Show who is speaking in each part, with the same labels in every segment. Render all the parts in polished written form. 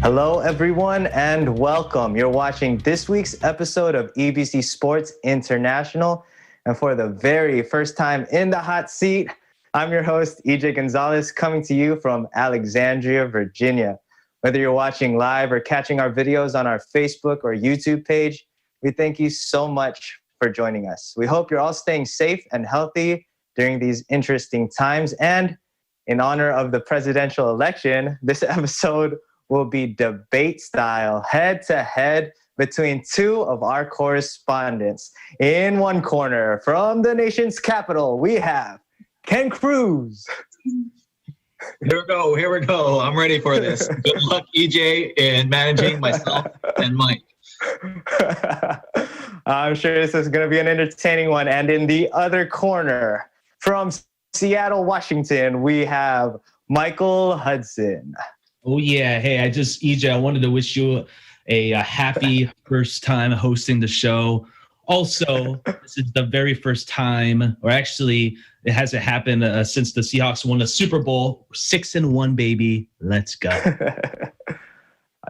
Speaker 1: Hello, everyone, and welcome. You're watching this week's episode of EBC Sports International. And for the very first time in the hot seat, I'm your host, EJ Gonzalez, coming to you from Alexandria, Virginia. Whether you're watching live or catching our videos on our Facebook or YouTube page, we thank you so much for joining us. We hope you're all staying safe and healthy during these interesting times. And in honor of the presidential election, this episode will be debate style, head-to-head between two of our correspondents. In one corner, from the nation's capital, we have Ken Cruz.
Speaker 2: Here we go. I'm ready for this. Good luck, EJ, in managing myself and Mike.
Speaker 1: I'm sure this is going to be an entertaining one. And in the other corner, from Seattle, Washington, we have Michael Hudson.
Speaker 3: Oh, yeah. Hey, EJ, I wanted to wish you a happy first time hosting the show. Also, this is the very first time, or actually, it hasn't happened since the Seahawks won the Super Bowl. 6-1, baby. Let's go.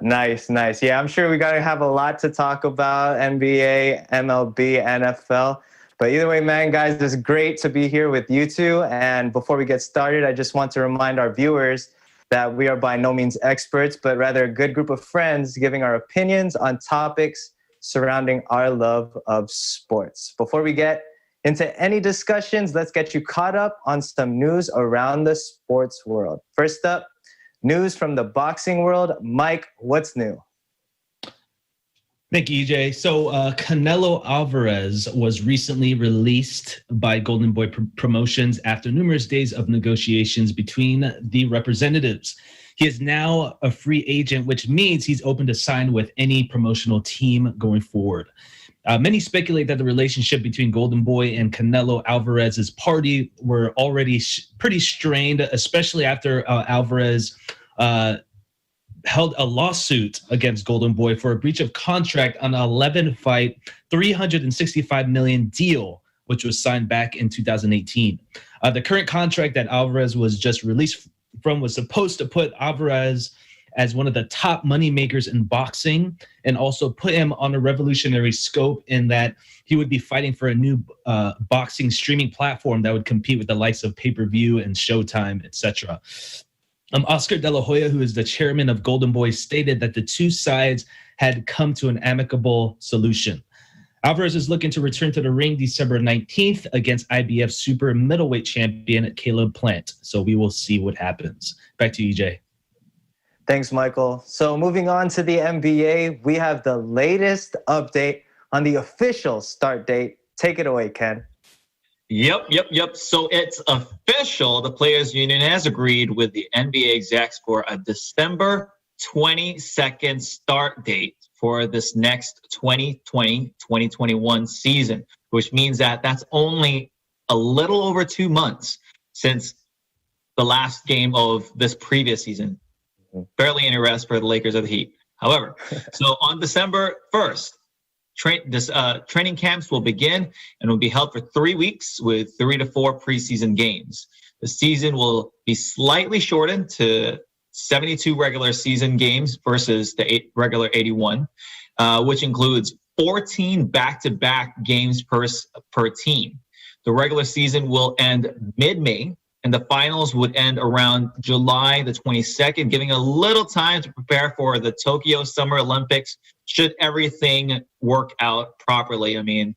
Speaker 1: Nice. Yeah, I'm sure we got to have a lot to talk about, NBA, MLB, NFL. But either way, man, guys, it's great to be here with you two. And before we get started, I just want to remind our viewers that we are by no means experts, but rather a good group of friends giving our opinions on topics surrounding our love of sports. Before we get into any discussions, let's get you caught up on some news around the sports world. First up, news from the boxing world. Mike, what's new?
Speaker 3: Thank you, EJ. So Canelo Alvarez was recently released by Golden Boy Promotions after numerous days of negotiations between the representatives. He is now a free agent, which means he's open to sign with any promotional team going forward. Many speculate that the relationship between Golden Boy and Canelo Alvarez's party were already pretty strained, especially after Alvarez held a lawsuit against Golden Boy for a breach of contract on an 11-fight, $365 million deal, which was signed back in 2018. The current contract that Alvarez was just released from was supposed to put Alvarez as one of the top money makers in boxing and also put him on a revolutionary scope in that he would be fighting for a new boxing streaming platform that would compete with the likes of pay-per-view and Showtime, etc. Oscar De La Hoya, who is the chairman of Golden Boy, stated that the two sides had come to an amicable solution. Alvarez is looking to return to the ring December 19th against IBF super middleweight champion Caleb Plant. So we will see what happens. Back to you, EJ.
Speaker 1: Thanks, Michael. So moving on to the NBA, we have the latest update on the official start date. Take it away, Ken.
Speaker 2: Yep. So it's official. The Players Union has agreed with the NBA execs for a December 22nd start date for this next 2020-2021 season, which means that that's only a little over 2 months since the last game of this previous season. Barely any rest for the Lakers or the Heat. However, so on December 1st, training camps will begin and will be held for 3 weeks with 3 to 4 preseason games. The season will be slightly shortened to 72 regular season games versus the regular 81, which includes 14 back-to-back games per team. The regular season will end mid-May, and the finals would end around July the 22nd, giving a little time to prepare for the Tokyo Summer Olympics should everything work out properly. I mean,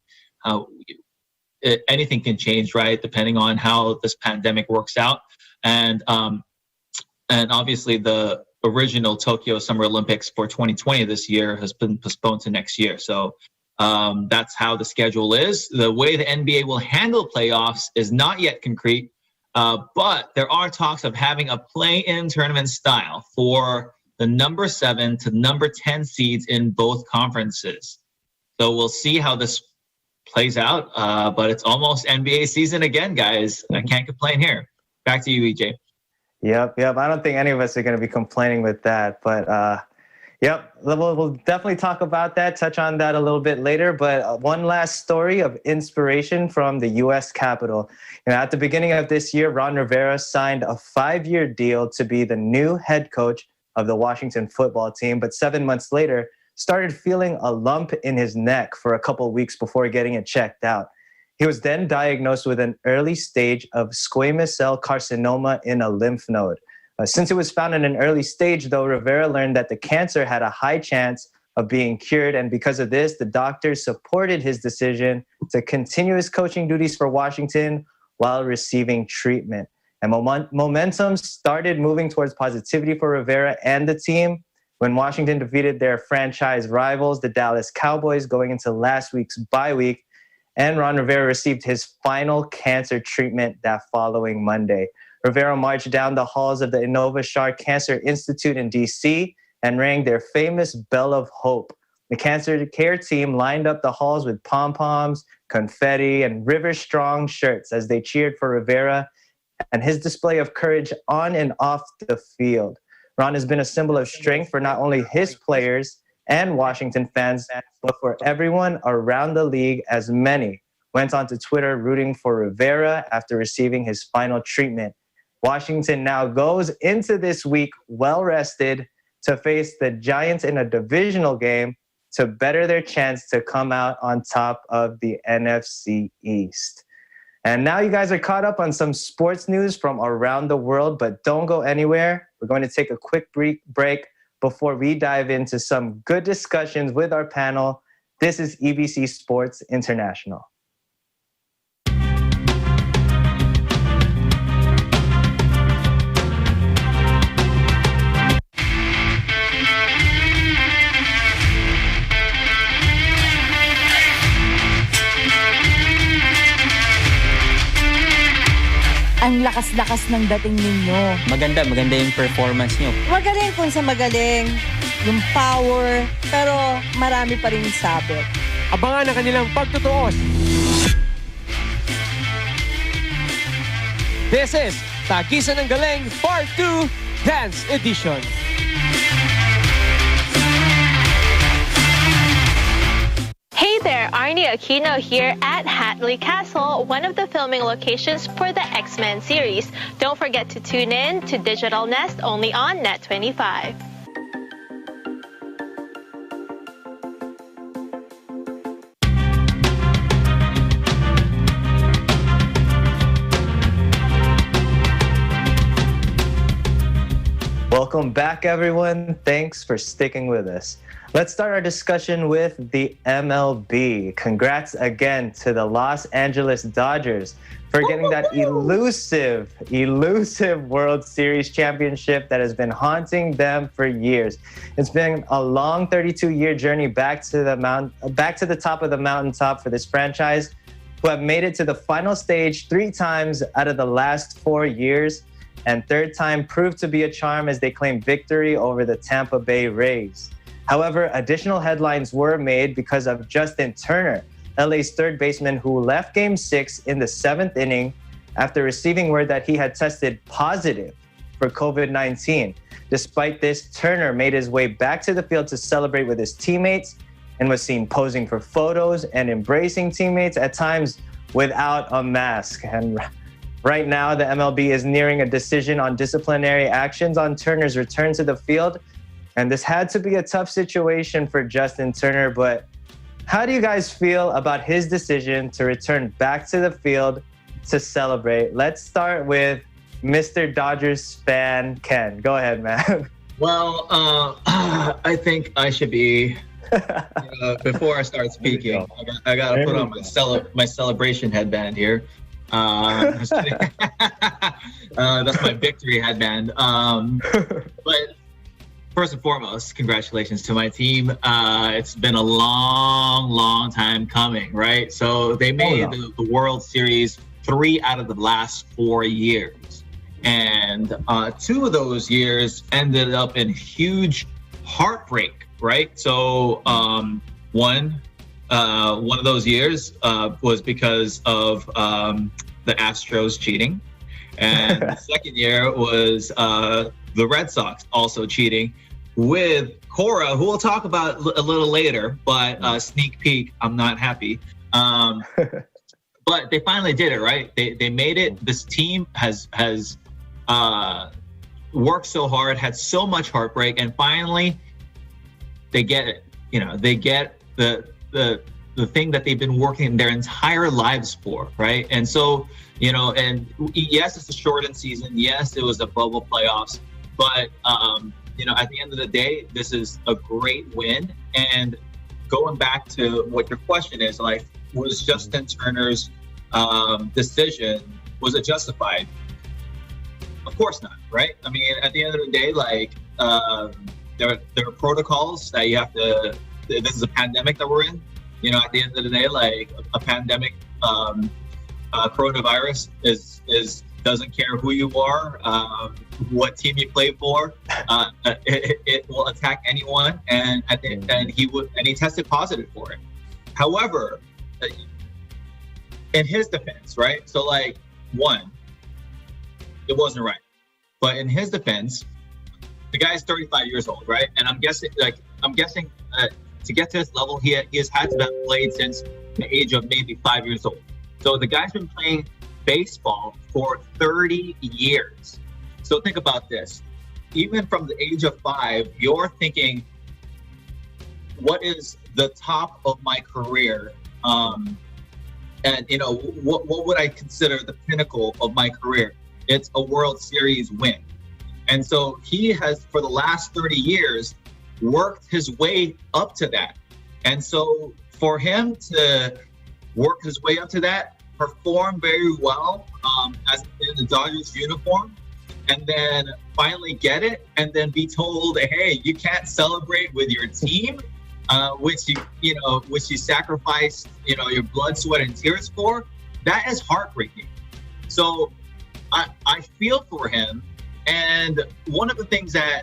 Speaker 2: anything can change, right, depending on how this pandemic works out. And obviously the original Tokyo Summer Olympics for 2020 this year has been postponed to next year. So that's how the schedule is. The way the NBA will handle playoffs is not yet concrete. But there are talks of having a play-in tournament style for the number 7 to number 10 seeds in both conferences. So we'll see how this plays out. But it's almost NBA season again, guys. I can't complain here. Back to you, EJ.
Speaker 1: Yep. I don't think any of us are going to be complaining with that. But yep, we'll definitely talk about that, touch on that a little bit later. But one last story of inspiration from the U.S. Capitol. At the beginning of this year, Ron Rivera signed a 5-year deal to be the new head coach of the Washington football team, but 7 months later, started feeling a lump in his neck for a couple weeks before getting it checked out. He was then diagnosed with an early stage of squamous cell carcinoma in a lymph node. Since it was found in an early stage, though, Rivera learned that the cancer had a high chance of being cured. And because of this, the doctors supported his decision to continue his coaching duties for Washington while receiving treatment. And momentum started moving towards positivity for Rivera and the team when Washington defeated their franchise rivals, the Dallas Cowboys, going into last week's bye week. And Ron Rivera received his final cancer treatment that following Monday. Rivera marched down the halls of the Inova Shar Cancer Institute in D.C. and rang their famous Bell of Hope. The cancer care team lined up the halls with pom-poms, confetti, and River Strong shirts as they cheered for Rivera and his display of courage on and off the field. Ron has been a symbol of strength for not only his players and Washington fans, but for everyone around the league, as many went onto Twitter rooting for Rivera after receiving his final treatment. Washington now goes into this week well-rested to face the Giants in a divisional game to better their chance to come out on top of the NFC East. And now you guys are caught up on some sports news from around the world, but don't go anywhere. We're going to take a quick break before we dive into some good discussions with our panel. This is EBC Sports International.
Speaker 4: Ang lakas-lakas ng dating ninyo.
Speaker 5: Maganda yung performance nyo.
Speaker 4: Magaling kung sa magaling, yung power, pero marami pa rin sabit.
Speaker 6: Abangan ang kanilang pagtutuos. This is Tagisan ng Galing Part 2 Dance Edition.
Speaker 7: Hey there, Arnie Aquino here at Hatley Castle, one of the filming locations for the XMen series. Don't forget to tune in to Digital Nest only on Net25.
Speaker 1: Welcome back, everyone. Thanks for sticking with us. Let's start our discussion with the MLB. Congrats again to the Los Angeles Dodgers for getting that elusive World Series championship that has been haunting them for years. It's been a long 32-year journey back to the top of the mountaintop for this franchise, who have made it to the final stage 3 times out of the last 4 years, and third time proved to be a charm as they claimed victory over the Tampa Bay Rays. However, additional headlines were made because of Justin Turner, LA's third baseman who left Game 6 in the 7th inning after receiving word that he had tested positive for COVID-19. Despite this, Turner made his way back to the field to celebrate with his teammates and was seen posing for photos and embracing teammates, at times without a mask. And right now, the MLB is nearing a decision on disciplinary actions on Turner's return to the field. And this had to be a tough situation for Justin Turner, but how do you guys feel about his decision to return back to the field to celebrate? Let's start with Mr. Dodgers fan Ken. Go ahead, man.
Speaker 2: Well, I think I should be, before I start speaking, I got to put on my celebration headband here. That's my victory headband. But first and foremost, congratulations to my team. It's been a long time coming, right? So they made the World Series 3 out of the last 4 years. And 2 of those years ended up in huge heartbreak, right? So one of those years was because of the Astros cheating. And the second year was the Red Sox also cheating with Cora, who we'll talk about a little later, but sneak peek, I'm not happy. But they finally did it, right? They made it. This team has worked so hard, had so much heartbreak, and finally they get it. They get the thing that they've been working their entire lives for, right? And so, and yes, it's a shortened season. Yes, it was a bubble playoffs, but at the end of the day, this is a great win. And going back to what your question is, like, was Justin Turner's decision, was it justified? Of course not, right? I mean, at the end of the day, like, there are protocols that you have to. This is a pandemic that we're in. At the end of the day, like, a pandemic, coronavirus doesn't care who you are, what team you play for. It will attack anyone, and he tested positive for it. However, in his defense, right? So, like, one, it wasn't right. But in his defense, the guy is 35 years old, right? And I'm guessing to get to this level, he has had to have played since the age of maybe 5 years old. So the guy's been playing baseball for 30 years. So think about this. Even from the age of 5, you're thinking, what is the top of my career? And what would I consider the pinnacle of my career? It's a World Series win. And so he has, for the last 30 years, worked his way up to that. And so for him to work his way up to that, perform very well as in the Dodgers uniform, and then finally get it, and then be told, hey, you can't celebrate with your team, which you sacrificed, your blood, sweat, and tears for. That is heartbreaking. So I feel for him, and one of the things that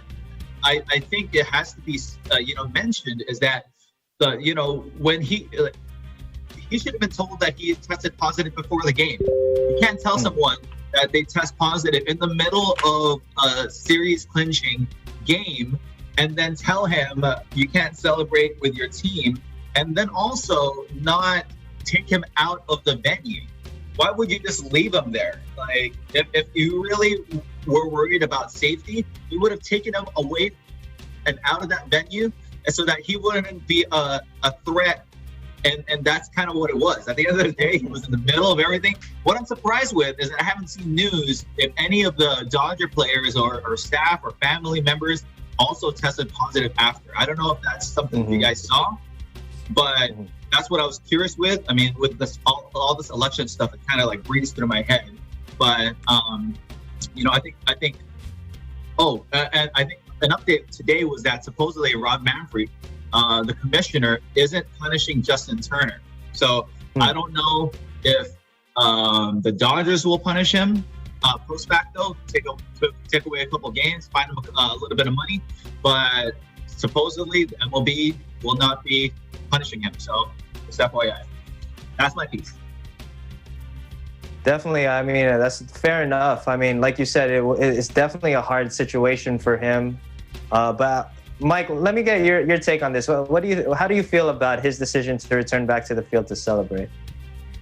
Speaker 2: I think it has to be mentioned is that when he should have been told that he tested positive before the game. You can't tell someone that they test positive in the middle of a series clinching game and then tell him you can't celebrate with your team, and then also not take him out of the venue. Why would you just leave him there? Like, if you really were worried about safety, you would have taken him away and out of that venue, and so that he wouldn't be a threat. And that's kind of what it was. At the end of the day, he was in the middle of everything. What I'm surprised with is that I haven't seen news if any of the Dodger players or staff or family members also tested positive after. I don't know if that's something you guys saw, but that's what I was curious with. I mean, with this all this election stuff, it kind of like breezed through my head. But I think an update today was that supposedly Rob Manfred, the commissioner, isn't punishing Justin Turner. So I don't know if the Dodgers will punish him post facto, take away a couple games, find him a little bit of money, but supposedly the MLB will not be punishing him. So just FYI. That's my piece.
Speaker 1: Definitely. I mean, that's fair enough. I mean, like you said, it's definitely a hard situation for him. But Mike, let me get your take on this. How do you feel about his decision to return back to the field to celebrate?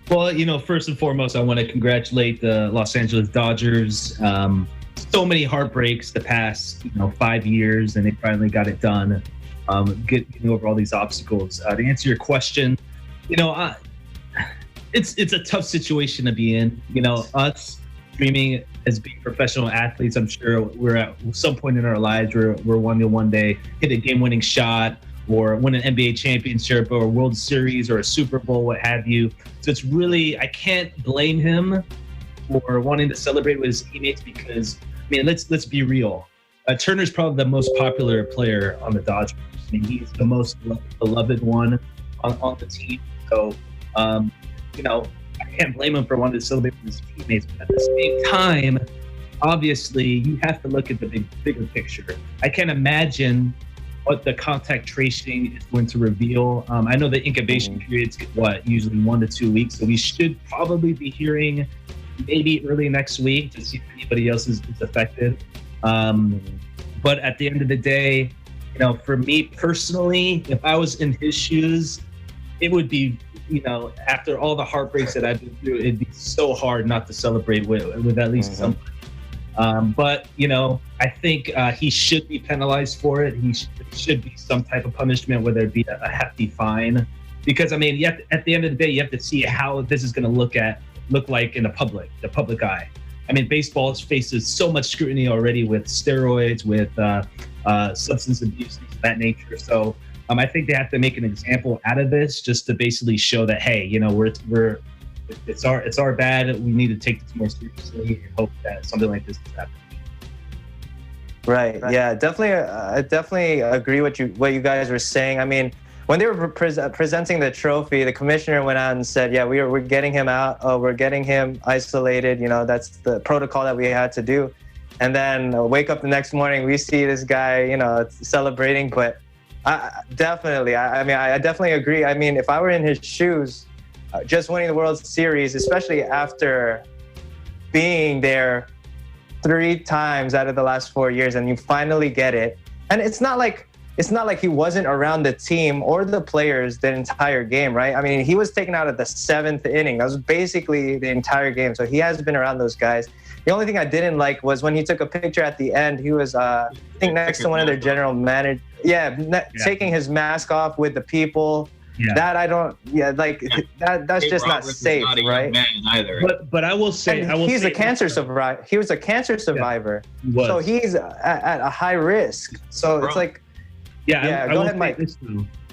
Speaker 3: Well, first and foremost, I want to congratulate the Los Angeles Dodgers. So many heartbreaks the past, 5 years, and they finally got it done. Getting over all these obstacles. To answer your question, it's a tough situation to be in. Us dreaming as being professional athletes, I'm sure we're at some point in our lives where we're wanting to one day hit a game-winning shot or win an NBA championship or a World Series or a Super Bowl, what have you. So it's really, I can't blame him for wanting to celebrate with his teammates because, let's be real. Turner's probably the most popular player on the Dodgers. He's the most beloved one on the team. So, I can't blame him for wanting to celebrate with his teammates. But at the same time, obviously, you have to look at the bigger picture. I can't imagine what the contact tracing is going to reveal. I know the incubation periods get usually 1 to 2 weeks. So we should probably be hearing maybe early next week to see if anybody else is affected. But at the end of the day, for me personally, if I was in his shoes, it would be, after all the heartbreaks that I've been through, it'd be so hard not to celebrate with at least somebody. But I think he should be penalized for it. He should be some type of punishment, whether it be a hefty fine. Because at the end of the day, you have to see how this is going to look like in the public eye. I mean, baseball faces so much scrutiny already with steroids, with substance abuse, things of that nature. So I think they have to make an example out of this, just to basically show that, hey, it's our bad. We need to take this more seriously and hope that something like this doesn't happen.
Speaker 1: Right. Yeah. Definitely. I definitely agree with what you guys were saying. I mean, when they were presenting the trophy, the commissioner went out and said, "Yeah, we're getting him out. We're getting him isolated. That's the protocol that we had to do." And then wake up the next morning, we see this guy, celebrating. But I definitely agree. I mean, if I were in his shoes, just winning the World Series, especially after being there 3 times out of the last 4 years, and you finally get it. And it's not like he wasn't around the team or the players the entire game, right? I mean, he was taken out at the 7th inning. That was basically the entire game. So he has been around those guys. The only thing I didn't like was when he took a picture at the end. He was, I think, next to one of their general managers. Taking his mask off with the people. Yeah. That I don't. Yeah, like that's just not safe, right?
Speaker 2: Either.
Speaker 3: But I will say,
Speaker 1: he's a cancer survivor. He was a cancer survivor, so he's at a high risk. So it's like, go ahead, Mike.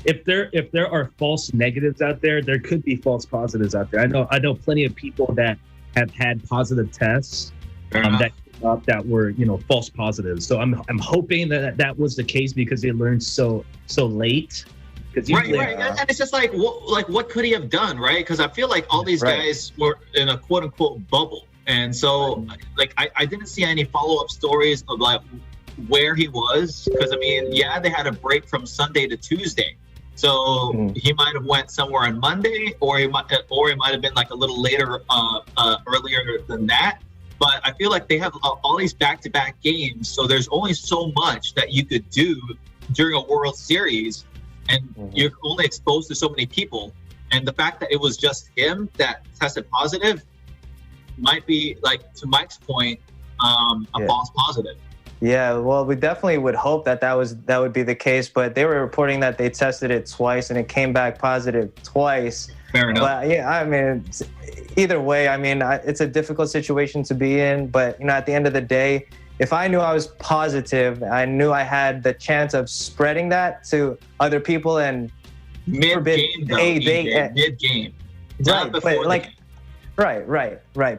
Speaker 3: If there are false negatives out there, there could be false positives out there. I know plenty of people that have had positive tests that were false positives. So I'm hoping that was the case because they learned so late.
Speaker 2: Right. And it's just like what could he have done, right? Because I feel like all these guys were in a quote unquote bubble, and so I didn't see any follow up stories of like where he was. Because I mean, they had a break from Sunday to Tuesday, so he might have went somewhere on Monday, or he might have been like a little later, earlier than that. But I feel like they have all these back to back games, so there's only so much that you could do during a World Series. And you're only exposed to so many people. And the fact that it was just him that tested positive might be, like, to Mike's point, a false positive.
Speaker 1: Yeah, well, we definitely would hope that would be the case. But they were reporting that they tested it twice and it came back positive twice.
Speaker 2: Fair enough.
Speaker 1: But I mean, either way, I mean, it's a difficult situation to be in. But, at the end of the day, if I knew I was positive, I knew I had the chance of spreading that to other people and
Speaker 2: mid-game.
Speaker 1: Right, but like, right.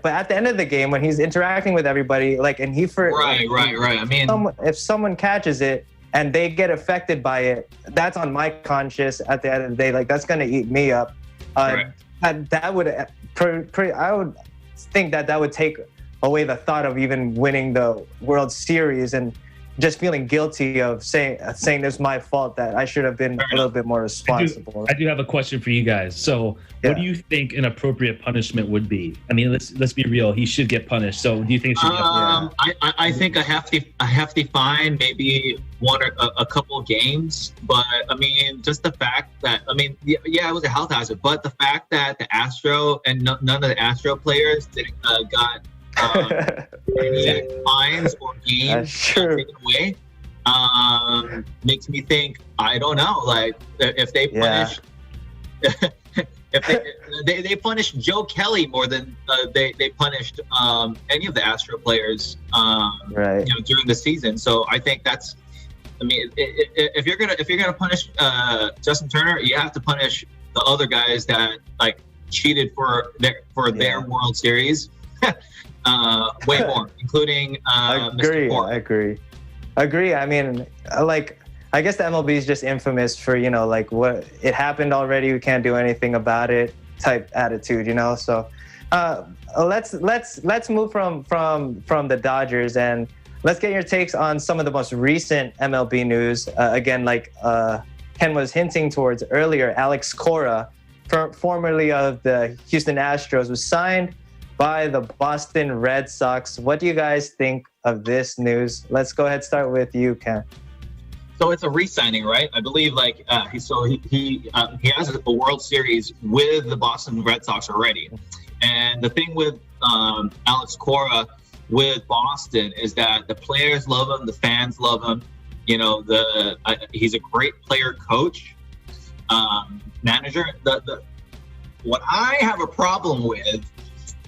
Speaker 1: But at the end of the game, when he's interacting with everybody, right.
Speaker 2: I mean,
Speaker 1: if someone catches it and they get affected by it, that's on my conscience. At the end of the day, like that's gonna eat me up. That would, I would think that would take away the thought of even winning the World Series and just feeling guilty of saying it's my fault that I should have been a little bit more responsible.
Speaker 3: I do have a question for you guys. So what do you think an appropriate punishment would be? I mean, let's be real. He should get punished. So do you think it should
Speaker 2: I think a hefty fine, maybe one or a couple of games. But I mean, just the fact that, I mean, it was a health hazard, but the fact that the Astro and none of the Astro players got any fines or games taken away makes me think, I don't know, like if they punish if they punished Joe Kelly more than they punished any of the Astro players during the season. So I think that's, I mean, if you're gonna punish Justin Turner, you have to punish the other guys that like cheated for their World Series. Way more, including Mr. Cora.
Speaker 1: I agree. I mean, I guess the MLB is just infamous for, like what it happened already, we can't do anything about it type attitude, So let's move from the Dodgers and let's get your takes on some of the most recent MLB news. Again, like Ken was hinting towards earlier, Alex Cora, formerly of the Houston Astros, was signed by the Boston Red Sox. What do you guys think of this news? Let's go ahead, start with you, Ken.
Speaker 2: So it's a re-signing, right? I believe he has a World Series with the Boston Red Sox already. And the thing with Alex Cora with Boston is that the players love him, the fans love him. You know, he's a great player, coach, manager. What I have a problem with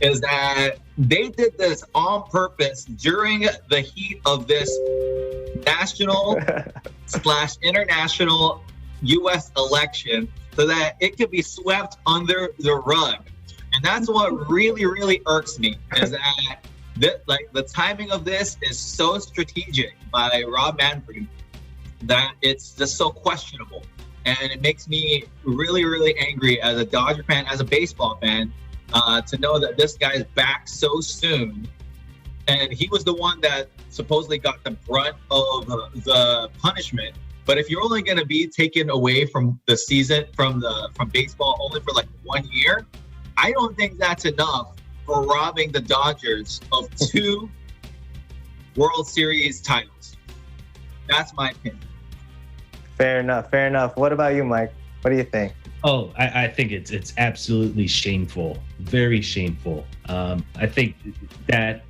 Speaker 2: is that they did this on purpose during the heat of this national/international U.S. election so that it could be swept under the rug. And that's what really, really irks me is that the timing of this is so strategic by Rob Manfred that it's just so questionable. And it makes me really, really angry as a Dodger fan, as a baseball fan, to know that this guy's back so soon. And he was the one that supposedly got the brunt of the punishment. But if you're only going to be taken away from the season, from baseball only for like 1 year, I don't think that's enough for robbing the Dodgers of 2 World Series titles. That's my opinion.
Speaker 1: Fair enough. What about you, Mike? What do you think?
Speaker 3: Oh, I think it's absolutely shameful, very shameful. I think that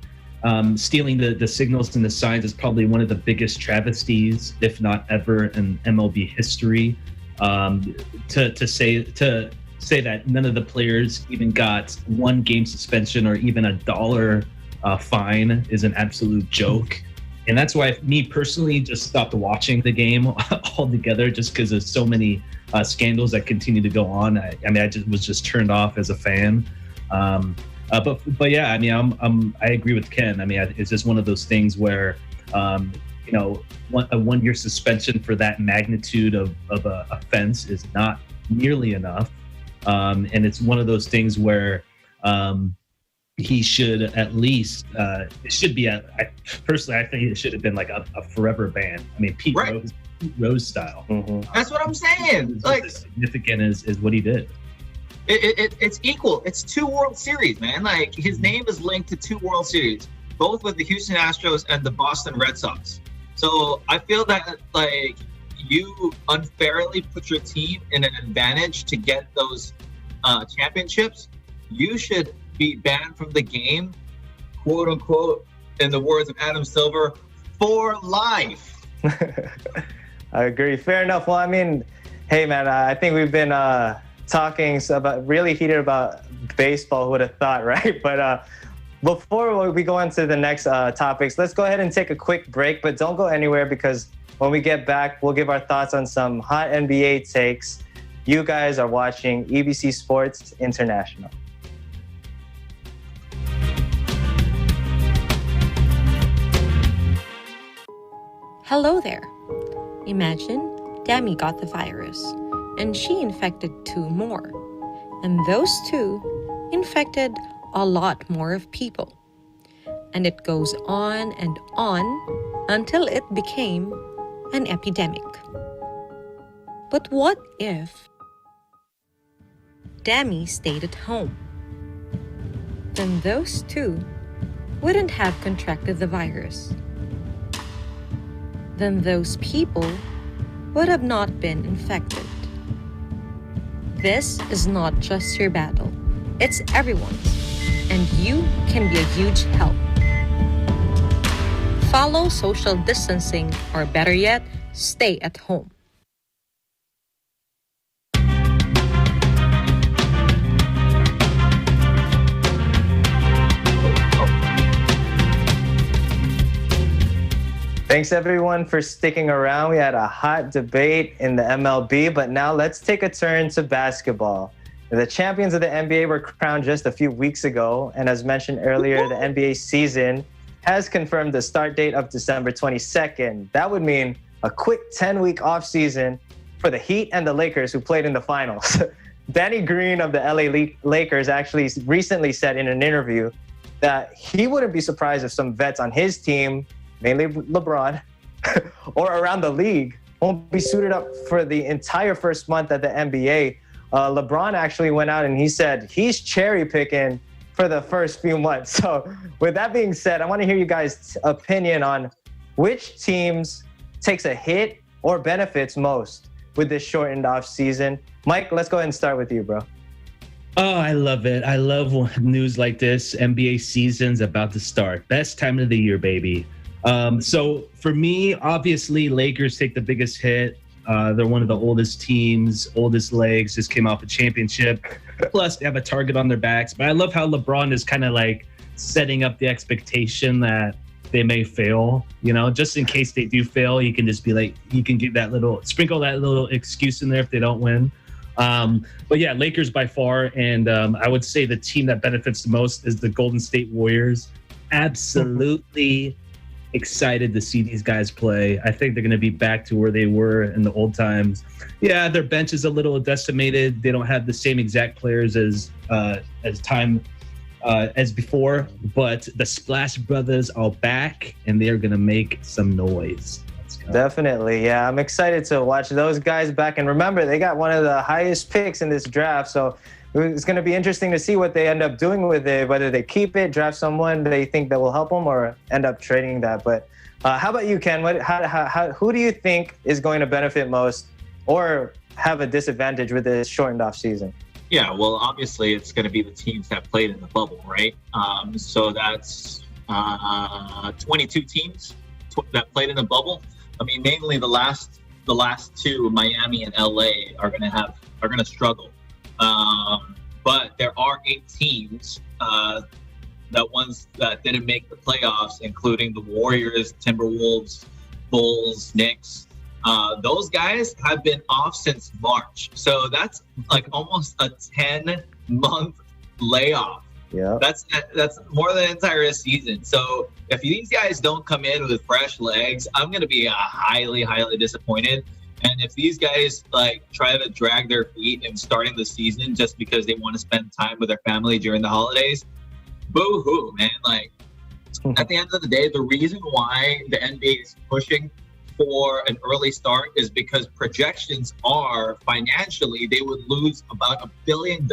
Speaker 3: stealing the signals and the signs is probably one of the biggest travesties, if not ever, in MLB history. To say that none of the players even got 1 game suspension or even $1 fine is an absolute joke. And that's why me personally just stopped watching the game altogether, just because there's so many scandals that continue to go on. I was just turned off as a fan. But yeah, I mean, I agree with Ken. I mean, it's just one of those things where, a 1-year suspension for that magnitude of a offense is not nearly enough. And it's one of those things where he should at least, it should be personally, I think it should have been like a forever ban. I mean, Pete Rose style.
Speaker 1: Mm-hmm.
Speaker 2: That's what I'm saying.
Speaker 3: Like, as significant is what he did.
Speaker 2: It's equal. It's 2 World Series, man. Like, his name is linked to 2 World Series, both with the Houston Astros and the Boston Red Sox. So I feel that, like, you unfairly put your team in an advantage to get those championships. You should be banned from the game, quote unquote, in the words of Adam Silver, for life.
Speaker 1: I agree. Fair enough. Well, I mean, hey, man, I think we've been talking really heated about baseball. Who would have thought, right? But before we go into the next topics, let's go ahead and take a quick break. But don't go anywhere, because when we get back, we'll give our thoughts on some hot NBA takes. You guys are watching EBC Sports International.
Speaker 8: Hello there. Imagine Demi got the virus, and she infected 2 more. And those 2 infected a lot more of people. And it goes on and on until it became an epidemic. But what if Demi stayed at home? Then those 2 wouldn't have contracted the virus. Then those people would have not been infected. This is not just your battle, it's everyone's, and you can be a huge help. Follow social distancing, or better yet, stay at home.
Speaker 1: Thanks everyone for sticking around. We had a hot debate in the MLB, but now let's take a turn to basketball. The champions of the NBA were crowned just a few weeks ago, and as mentioned earlier, the NBA season has confirmed the start date of December 22nd. That would mean a quick 10-week offseason for the Heat and the Lakers, who played in the finals. Danny Green of the LA Lakers actually recently said in an interview that he wouldn't be surprised if some vets on his team, mainly LeBron, or around the league, won't be suited up for the entire first month at the NBA. LeBron actually went out and he said he's cherry picking for the first few months. So with that being said, I want to hear you guys' opinion on which teams takes a hit or benefits most with this shortened off season. Mike, let's go ahead and start with you, bro.
Speaker 3: Oh, I love it. I love news like this. NBA season's about to start. Best time of the year, baby. So for me, obviously, Lakers take the biggest hit. They're one of the oldest teams, oldest legs, just came off a championship. Plus, they have a target on their backs. But I love how LeBron is kind of like setting up the expectation that they may fail. You know, just in case they do fail, you can just be like, you can give sprinkle that little excuse in there if they don't win. But yeah, Lakers by far. And I would say the team that benefits the most is the Golden State Warriors. Absolutely excited to see these guys play. I think they're going to be back to where they were in the old times. Yeah, their bench is a little decimated. They don't have the same exact players as before, but the Splash Brothers are back and they are going to make some noise.
Speaker 1: Definitely. Yeah, I'm excited to watch those guys back. And remember, they got one of the highest picks in this draft. So it's going to be interesting to see what they end up doing with it, whether they keep it, draft someone they think that will help them, or end up trading that. But how about you, Ken? Who do you think is going to benefit most or have a disadvantage with this shortened off season?
Speaker 2: Yeah, well, obviously it's going to be the teams that played in the bubble, right? So that's 22 teams that played in the bubble. I mean, mainly the last two, Miami and LA, are going to struggle. But there are 8 teams, ones that didn't make the playoffs, including the Warriors, Timberwolves, Bulls, Knicks. Those guys have been off since March. So that's like almost a 10-month layoff.
Speaker 1: Yeah,
Speaker 2: that's more than an entire season. So if these guys don't come in with fresh legs, I'm going to be highly, highly disappointed. And if these guys like try to drag their feet in starting the season just because they want to spend time with their family during the holidays, boo-hoo, man. Like, at the end of the day, the reason why the NBA is pushing for an early start is because projections are financially they would lose about $1 billion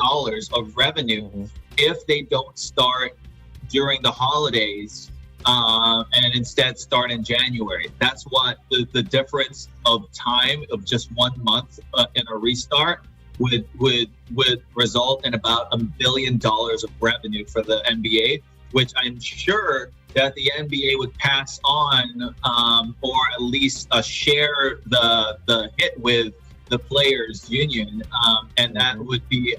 Speaker 2: of revenue if they don't start during the holidays and instead start in January. That's what the difference of time of just 1 month in a restart would result in about $1 billion of revenue for the NBA, which I'm sure that the NBA would pass on or at least share the hit with the players union, and that would be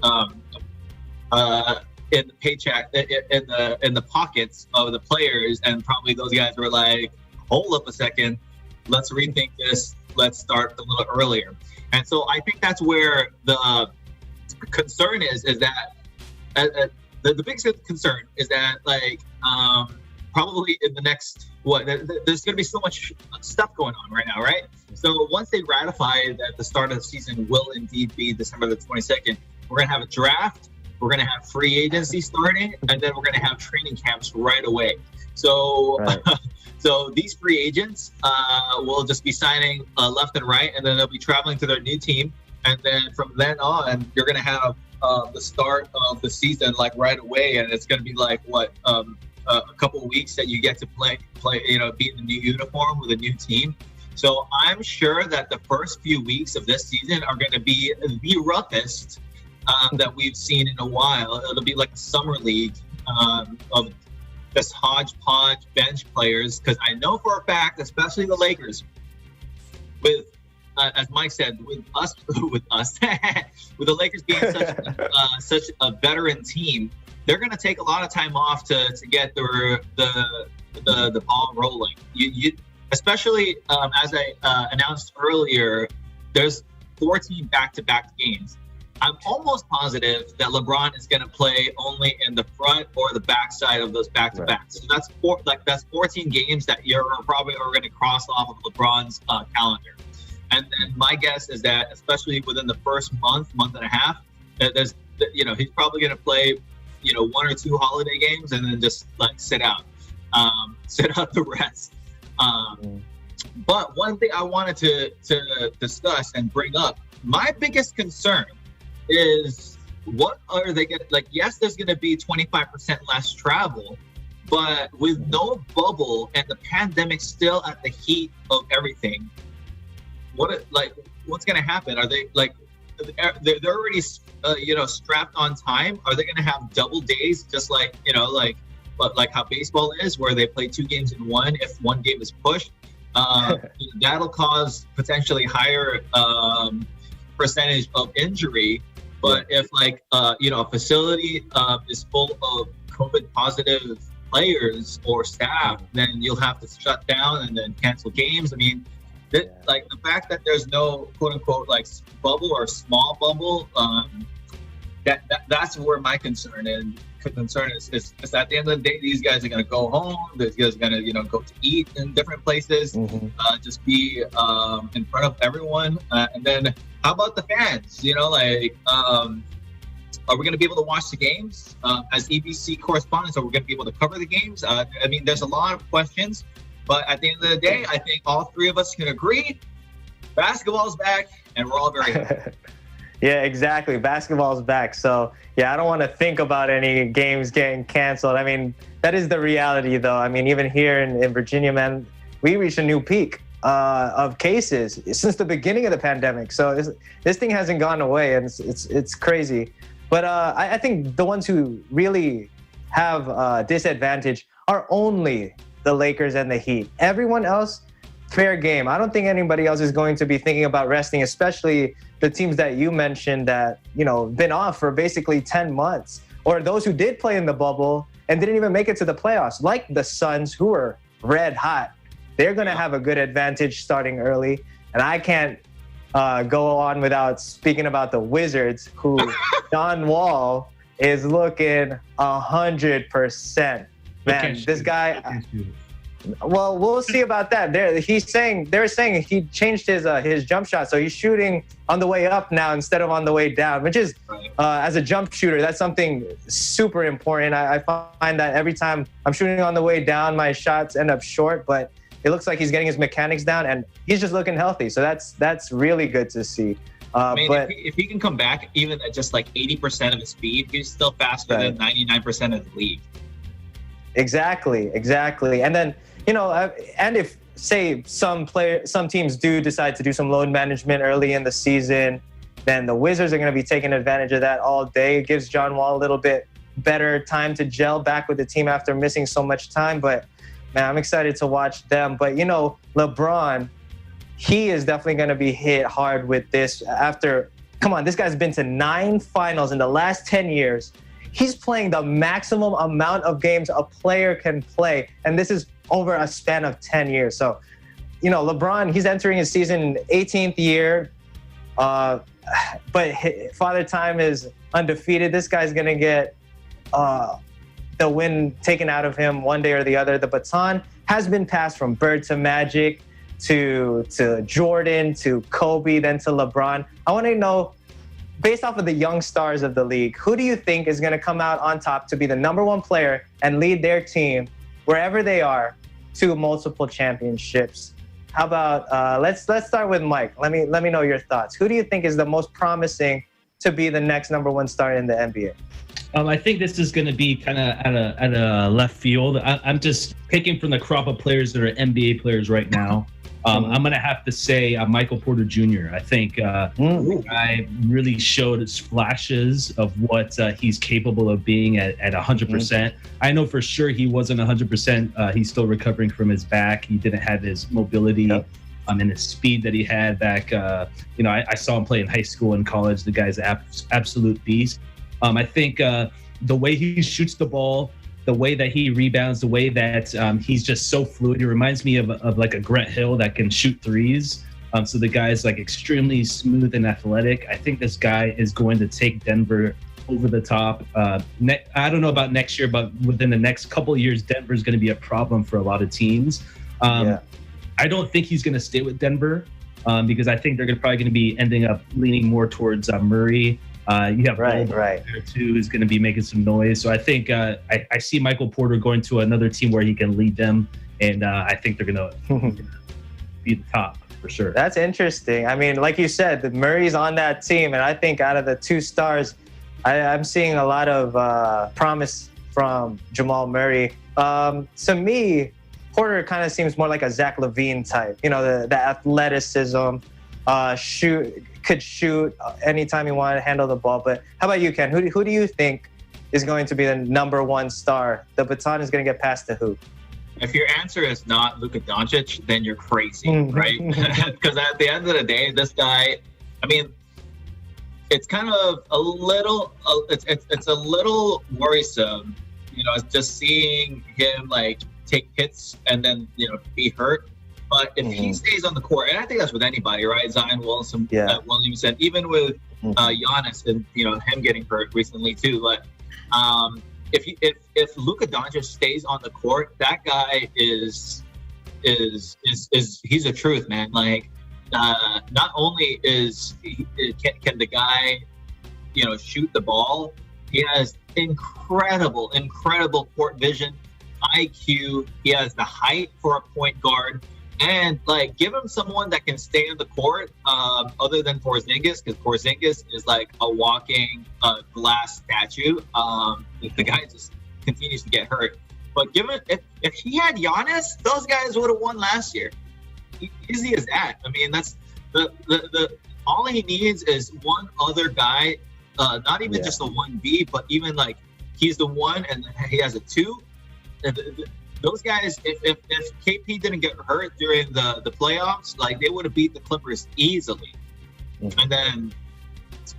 Speaker 2: in the paycheck in the pockets of the players, and probably those guys were like, hold up a second, let's rethink this, let's start a little earlier. And so I think that's where the concern is that the biggest concern is that like probably in the next there's going to be so much stuff going on right now, right? So once they ratify that the start of the season will indeed be December the 22nd, we're going to have a draft, we're going to have free agency starting, and then we're going to have training camps right away. So right. So these free agents will just be signing left and right, and then they'll be traveling to their new team, and then from then on you're going to have the start of the season like right away, and it's going to be like a couple of weeks that you get to play, be in a new uniform with a new team. So I'm sure that the first few weeks of this season are going to be the roughest that we've seen in a while. It'll be like a summer league of this hodgepodge bench players, because I know for a fact, especially the Lakers, with as Mike said, with the Lakers being such a veteran team, they're going to take a lot of time off to get the ball rolling. You especially as I announced earlier, there's 14 back-to-back games. I'm almost positive that LeBron is going to play only in the front or the back side of those back-to-backs. Right. So that's 14 games that you're probably going to cross off of LeBron's calendar. And then my guess is that, especially within the first month and a half, that he's probably going to play 1 or 2 holiday games and then just like sit out the rest. But one thing I wanted to discuss and bring up, my biggest concern is what are they going to, like, yes, there's going to be 25% less travel, but with no bubble and the pandemic still at the heat of everything, what's going to happen? Are they like, they're already strapped on time. Are they going to have double days, just like like how baseball is, where they play 2 games in one if one game is pushed? That'll cause potentially higher percentage of injury. But if a facility is full of COVID positive players or staff, then you'll have to shut down and then cancel games. I mean, the fact that there's no quote unquote bubble or small bubble, that's where my concern is. Is at the end of the day, these guys are going to go home. These guys are going to go to eat in different places, just be in front of everyone. And then how about the fans? Are we going to be able to watch the games as EBC correspondents? Are we going to be able to cover the games? I mean, there's a lot of questions, but at the end of the day, I think all 3 of us can agree basketball's back, and we're all very happy.
Speaker 1: Yeah, exactly. Basketball's back. So, yeah, I don't want to think about any games getting canceled. I mean, that is the reality, though. I mean, even here in Virginia, man, we reached a new peak of cases since the beginning of the pandemic. So this thing hasn't gone away, and it's crazy. But I think the ones who really have a disadvantage are only the Lakers and the Heat. Everyone else, fair game. I don't think anybody else is going to be thinking about resting, especially the teams that you mentioned that, been off for basically 10 months, or those who did play in the bubble and didn't even make it to the playoffs, like the Suns, who are red hot. They're going to have a good advantage starting early. And I can't go on without speaking about the Wizards, who John Wall is looking 100%. Man, this guy... Well, we'll see about that. They're saying he changed his jump shot, so he's shooting on the way up now instead of on the way down, which is, as a jump shooter, that's something super important. I find that every time I'm shooting on the way down, my shots end up short, but it looks like he's getting his mechanics down, and he's just looking healthy. So that's really good to see.
Speaker 2: But if he can come back even at just 80% of his speed, he's still faster than 99% of the league.
Speaker 1: Exactly. And then, and if say some teams do decide to do some load management early in the season, then the Wizards are going to be taking advantage of that all day. It gives John Wall a little bit better time to gel back with the team after missing so much time. But man, I'm excited to watch them. But LeBron, he is definitely going to be hit hard with this come on, this guy's been to 9 finals in the last 10 years. He's playing the maximum amount of games a player can play. And this is over a span of 10 years. So, LeBron, he's entering his season 18th year. But Father Time is undefeated. This guy's going to get the win taken out of him one day or the other. The baton has been passed from Bird to Magic to Jordan to Kobe, then to LeBron. I want to know, based off of the young stars of the league, who do you think is going to come out on top to be the number 1 player and lead their team wherever they are to multiple championships? How about let's start with Mike. Let me know your thoughts. Who do you think is the most promising to be the next number 1 star in the NBA?
Speaker 3: I think this is going to be kind of at a left field. I'm just picking from the crop of players that are NBA players right now. I'm going to have to say Michael Porter Jr. I think the guy really showed his flashes of what he's capable of being at 100%. I know for sure he wasn't 100%. He's still recovering from his back. He didn't have his mobility and his speed that he had back. I saw him play in high school and college. The guy's an absolute beast. I think the way he shoots the ball, the way that he rebounds, the way that he's just so fluid. He reminds me of like a Grant Hill that can shoot threes. So the guy is extremely smooth and athletic. I think this guy is going to take Denver over the top. I don't know about next year, but within the next couple of years, Denver is going to be a problem for a lot of teams. I don't think he's going to stay with Denver because I think they're probably going to be ending up leaning more towards Murray. You have right there too, who's going to be making some noise. So I think I see Michael Porter going to another team where he can lead them, and I think they're going to be the top for sure.
Speaker 1: That's interesting. I mean, like you said, Murray's on that team, and I think out of the 2 stars, I'm seeing a lot of promise from Jamal Murray. To me, Porter kind of seems more like a Zach LaVine type. The athleticism. could shoot anytime he wanted, handle the ball. But how about you, Ken? Who do you think is going to be the number one star? The baton is going to get passed to who?
Speaker 2: If your answer is not Luka Doncic, then you're crazy, right? Because at the end of the day, this guy, I mean, it's kind of a little, it's a little worrisome, you know, just seeing him like take hits and then, you know, be hurt. But if he stays on the court, and I think that's with anybody, right? Zion Williamson, even with Giannis and, you know, him getting hurt recently too. But if Luka Doncic stays on the court, that guy is he's a truth, man. Like, not only can the guy, you know, shoot the ball, he has incredible court vision, IQ. He has the height for a point guard. And like, give him someone that can stay on the court, other than Porzingis, because Porzingis is like a walking glass statue. The guy just continues to get hurt. But give him, if he had Giannis, those guys would have won last year. Easy as that. I mean, that's the all he needs is one other guy, not even just a 1B, but even like he's the one and he has a 2. Those guys, if KP didn't get hurt during the playoffs, like they would have beat the Clippers easily. And then,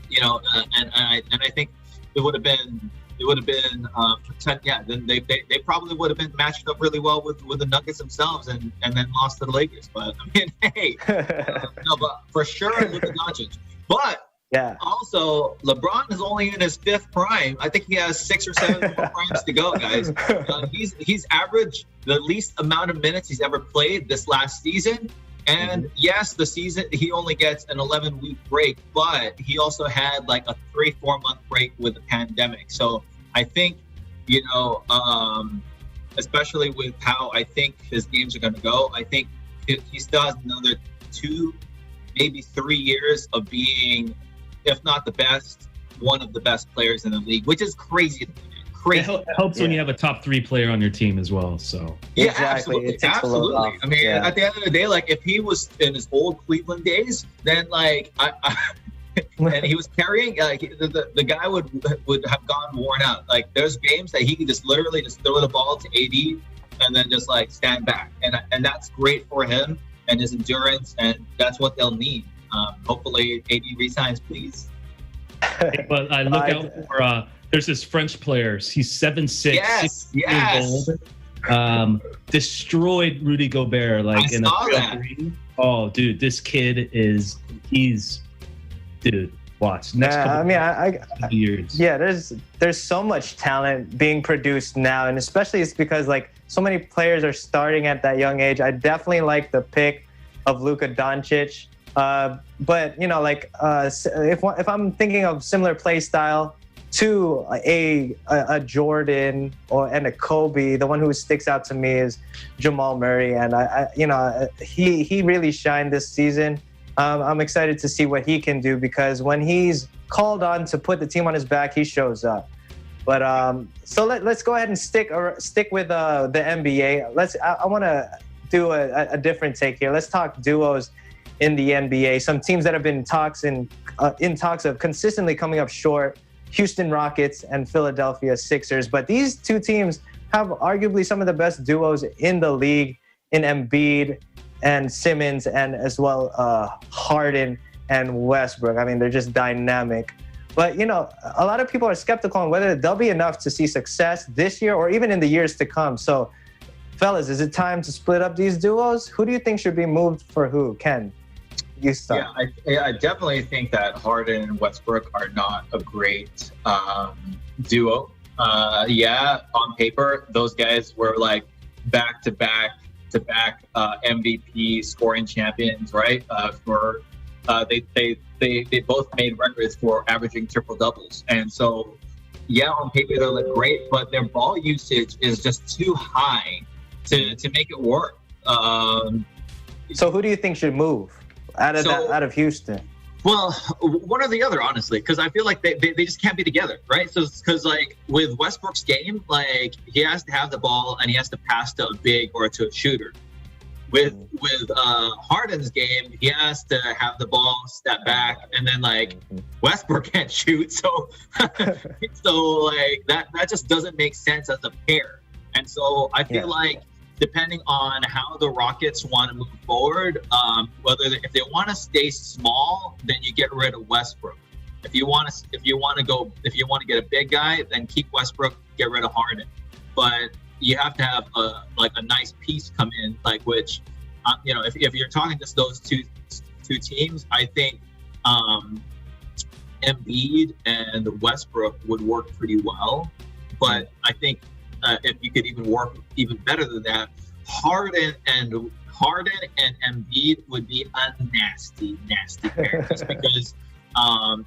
Speaker 2: you know, and I think it would have been then they probably would have been matched up really well with the Nuggets themselves and then lost to the Lakers. But I mean, hey, no, but for sure Luka Doncic. But also, LeBron is only in his 5th prime. I think he has 6 or 7 more primes to go, guys. He's averaged the least amount of minutes he's ever played this last season. And yes, the season, he only gets an 11-week break, but he also had like a 3-4 month break with the pandemic. So I think, you know, especially with how I think his games are going to go, I think he still has another 2, maybe 3 years of being, if not the best, one of the best players in the league, which is crazy to me. Crazy.
Speaker 3: It helps when you have a top 3 player on your team as well. So
Speaker 2: absolutely. I mean, at the end of the day, like if he was in his old Cleveland days, then like and he was carrying, like the guy would have gone worn out. Like there's games that he could just literally just throw the ball to AD and then just like stand back, and that's great for him and his endurance, and that's what they'll need. Hopefully AD resigns, please.
Speaker 3: But I look out for there's this French player. He's 7'6", 6 years old. Destroyed Rudy Gobert like in a 3. Oh, dude, this kid watch. Next years.
Speaker 1: Yeah, there's so much talent being produced now, and especially it's because like so many players are starting at that young age. I definitely like the pick of Luka Doncic. But you know, like if I'm thinking of similar play style to a Jordan and a Kobe, the one who sticks out to me is Jamal Murray, and he really shined this season. I'm excited to see what he can do, because when he's called on to put the team on his back, he shows up. But so let's go ahead and stick with the NBA. I want to do a different take here. Let's talk duos in the NBA. Some teams that have been in talks of consistently coming up short: Houston Rockets and Philadelphia Sixers. But these two teams have arguably some of the best duos in the league, in Embiid and Simmons, and as well Harden and Westbrook. I mean, they're just dynamic. But, you know, a lot of people are skeptical on whether they'll be enough to see success this year or even in the years to come. So, fellas, is it time to split up these duos? Who do you think should be moved for who? Ken, you start.
Speaker 2: Yeah, I definitely think that Harden and Westbrook are not a great duo. On paper, those guys were like back-to-back MVP scoring champions, right? They both made records for averaging triple doubles, and so on paper they look great, but their ball usage is just too high to make it work. So
Speaker 1: who do you think should move out of Houston?
Speaker 2: Well, one or the other, honestly, because I feel like they just can't be together, right? So, because like with Westbrook's game, like he has to have the ball and he has to pass to a big or to a shooter. With Harden's game, he has to have the ball step back, and then like Westbrook can't shoot, so like that just doesn't make sense as a pair. And so I feel like depending on how the Rockets want to move forward, if they want to stay small, then you get rid of Westbrook. If you want to get a big guy, then keep Westbrook, get rid of Harden. But you have to have a nice piece come in, like which, if you're talking just those two teams, I think Embiid and Westbrook would work pretty well. But I think if you could even work even better than that, Harden and Embiid would be a nasty pair, just because I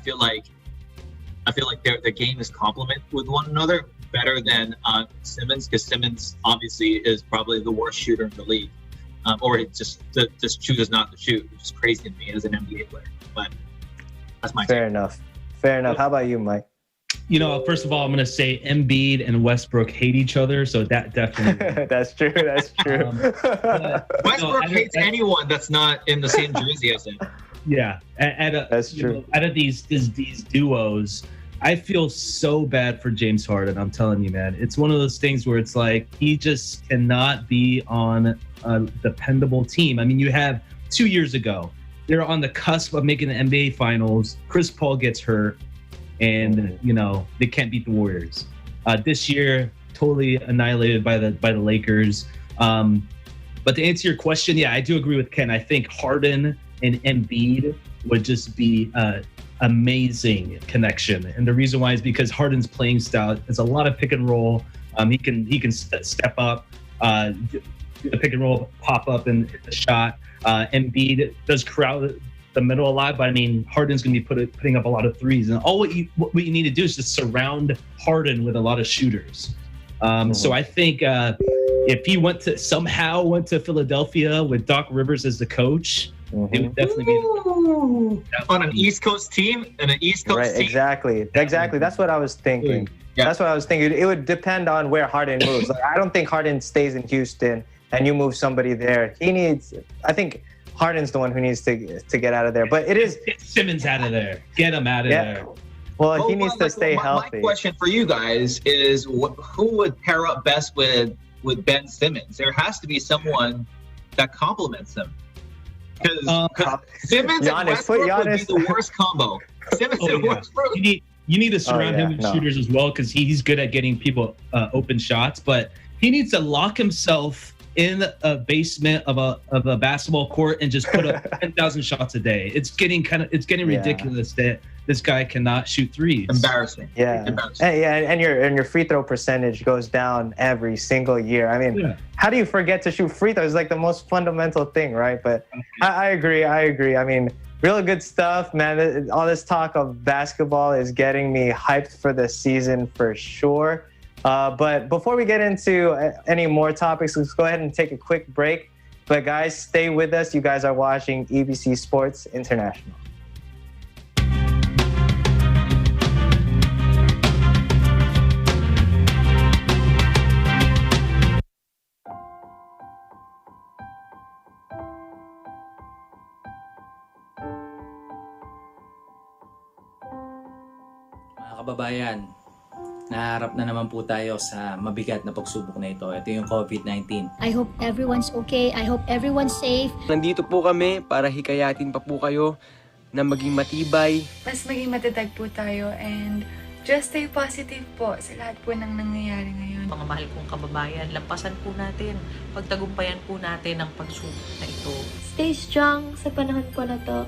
Speaker 2: feel like their game is complement with one another better than Simmons, because Simmons obviously is probably the worst shooter in the league, or he just chooses not to shoot, which is crazy to me as an NBA player. But that's my
Speaker 1: fair enough. How about you, Mike?
Speaker 3: First of all, I'm going to say Embiid and Westbrook hate each other, so that definitely.
Speaker 1: That's true.
Speaker 2: Westbrook hates anyone that's not in the same jersey as him.
Speaker 3: Yeah,
Speaker 1: that's true.
Speaker 3: Out of these duos, I feel so bad for James Harden. I'm telling you, man. It's one of those things where it's like he just cannot be on a dependable team. I mean, you have 2 years ago, they're on the cusp of making the NBA Finals. Chris Paul gets hurt, and they can't beat the Warriors. This year, totally annihilated by the Lakers. But to answer your question, yeah, I do agree with Ken. I think Harden and Embiid would just be amazing connection, and the reason why is because Harden's playing style is a lot of pick and roll. He can step up, do the pick and roll, pop up and hit the shot. Embiid does crowd the middle a lot, but I mean Harden's going to be putting up a lot of threes, and all what you need to do is just surround Harden with a lot of shooters. So I think if he somehow went to Philadelphia with Doc Rivers as the coach, it would definitely be
Speaker 2: on an East Coast team
Speaker 1: Right, exactly. That's what I was thinking.
Speaker 2: Yeah.
Speaker 1: That's what I was thinking. It would depend on where Harden moves. Like, I don't think Harden stays in Houston and you move somebody there. I think Harden's the one who needs to get out of there. But get
Speaker 3: Simmons out of there. Get him out of there.
Speaker 1: Well, he needs to stay healthy.
Speaker 2: My question for you guys is, who would pair up best with Ben Simmons? There has to be someone that complements him. Because Simmons and Westbrook would be the worst combo. Simmons and Westbrook.
Speaker 3: You need to surround him with shooters as well, because he's good at getting people open shots. But he needs to lock himself in a basement of a basketball court and just put up 10,000 shots a day. It's getting ridiculous that this guy cannot shoot threes.
Speaker 2: Embarrassing.
Speaker 1: Yeah. And your free throw percentage goes down every single year. I mean, how do you forget to shoot free throws? It's like the most fundamental thing, right? But I agree. I mean, real good stuff, man. All this talk of basketball is getting me hyped for the season for sure. But before we get into any more topics, let's go ahead and take a quick break. But guys, stay with us. You guys are watching EBC Sports International.
Speaker 5: Mga kababayan, naharap na naman po tayo sa mabigat na pagsubok na ito. Ito yung COVID-19.
Speaker 9: I hope everyone's okay. I hope everyone's safe.
Speaker 6: Nandito po kami para hikayatin pa po kayo na maging matibay.
Speaker 10: Mas maging matatag po tayo and just stay positive po sa lahat po ng nangyayari ngayon.
Speaker 11: Mga mahal kong kababayan, lampasan po natin, pagtagumpayan po natin ang pagsubok na ito.
Speaker 9: Stay strong sa panahon po na to.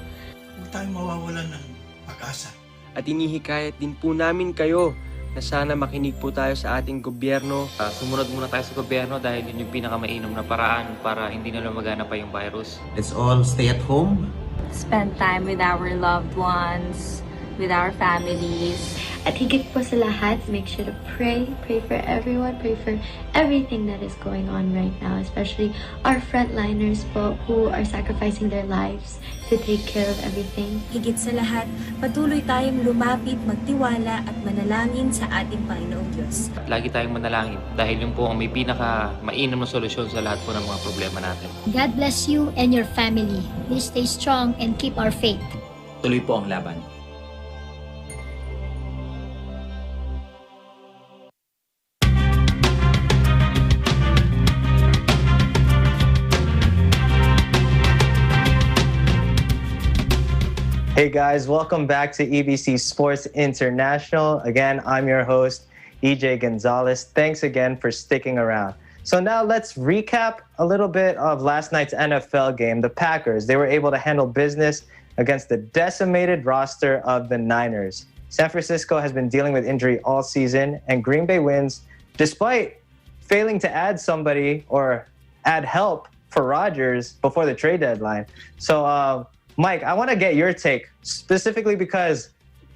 Speaker 12: Huwag tayong mawawalan ng pag-asa.
Speaker 6: At inihikayat din po namin kayo na sana makinig po tayo sa ating gobyerno.
Speaker 5: Sumunod muna tayo sa gobyerno dahil yun yung pinakamainam na paraan para hindi na lumagana pa yung virus.
Speaker 12: Let's all stay at home.
Speaker 13: Spend time with our loved ones, with our families.
Speaker 9: At higit po sa lahat, make sure to pray for everyone, pray for everything that is going on right now, especially our frontliners po who are sacrificing their lives to take care of everything.
Speaker 13: Higit sa lahat, patuloy tayong lumapit, magtiwala at manalangin sa ating Panginoong Diyos.
Speaker 14: Lagi tayong manalangin dahil yung po ang may pinaka-mainam na solusyon sa lahat po ng mga problema natin.
Speaker 9: God bless you and your family. Please stay strong and keep our faith.
Speaker 5: Tuloy po ang laban.
Speaker 1: Hey guys, welcome back to EBC Sports International. Again, I'm your host, EJ Gonzalez. Thanks again for sticking around. So now let's recap a little bit of last night's NFL game. The Packers, they were able to handle business against the decimated roster of the Niners. San Francisco has been dealing with injury all season, and Green Bay wins despite failing to add somebody or add help for Rodgers before the trade deadline. So, Mike, I want to get your take, specifically because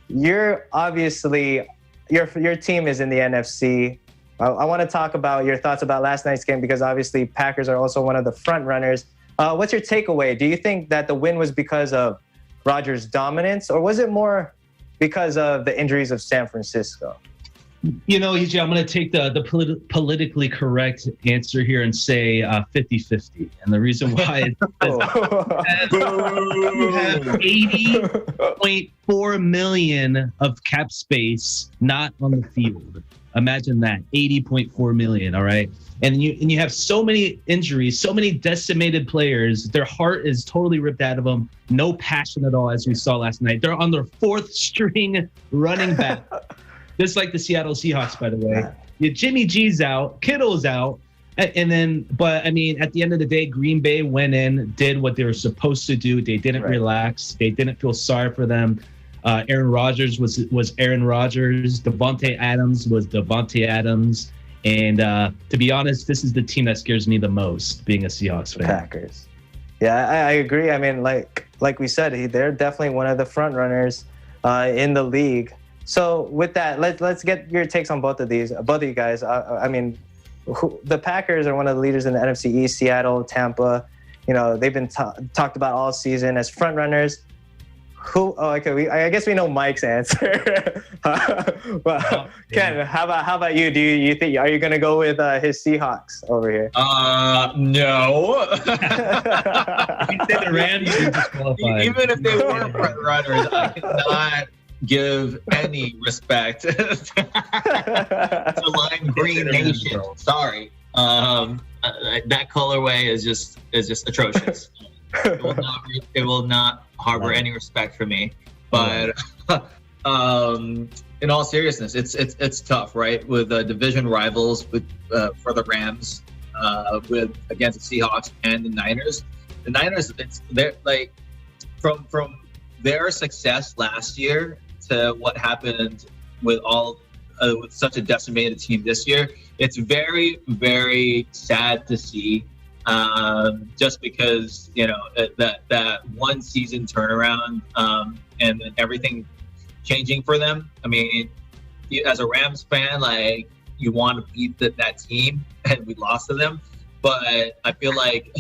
Speaker 1: you're obviously, your team is in the NFC. I want to talk about your thoughts about last night's game because obviously Packers are also one of the front runners. What's your takeaway? Do you think that the win was because of Rodgers' dominance, or was it more because of the injuries of San Francisco?
Speaker 3: You know, EJ, I'm going to take the politically correct answer here and say 50-50. And the reason why is you have $80.4 million of cap space not on the field. Imagine that, $80.4 million, all right? And you have so many injuries, so many decimated players. Their heart is totally ripped out of them. No passion at all, as we saw last night. They're on their fourth string running back. Just like the Seattle Seahawks, by the way. Jimmy G's out, Kittle's out, and then, but I mean, at the end of the day, Green Bay went in, did what they were supposed to do. They didn't relax. They didn't feel sorry for them. Aaron Rodgers was Aaron Rodgers. Devontae Adams was Devontae Adams. And to be honest, this is the team that scares me the most, being a Seahawks fan.
Speaker 1: Packers. Yeah, I agree. I mean, like we said, they're definitely one of the front runners in the league. So with that, let's get your takes on both of you guys. I mean, the Packers are one of the leaders in the NFC East. Seattle, Tampa, you know, they've been talked about all season as front runners. I guess we know Mike's answer. Well, Ken, how about you? Do you think, are you gonna go with his Seahawks over here?
Speaker 2: No.
Speaker 3: The Rams are disqualified.
Speaker 2: Even if they were front runners, I cannot give any respect to Lime Green Nation. Sorry, that colorway is just atrocious. It will not harbor any respect for me. But in all seriousness, it's tough, right? With division rivals for the Rams, against the Seahawks and the Niners. The Niners, they're like from their success last year to what happened with with such a decimated team this year. It's very, very sad to see. Just because, you know, that one season turnaround and then everything changing for them. I mean, as a Rams fan, like, you want to beat that team, and we lost to them. But I feel like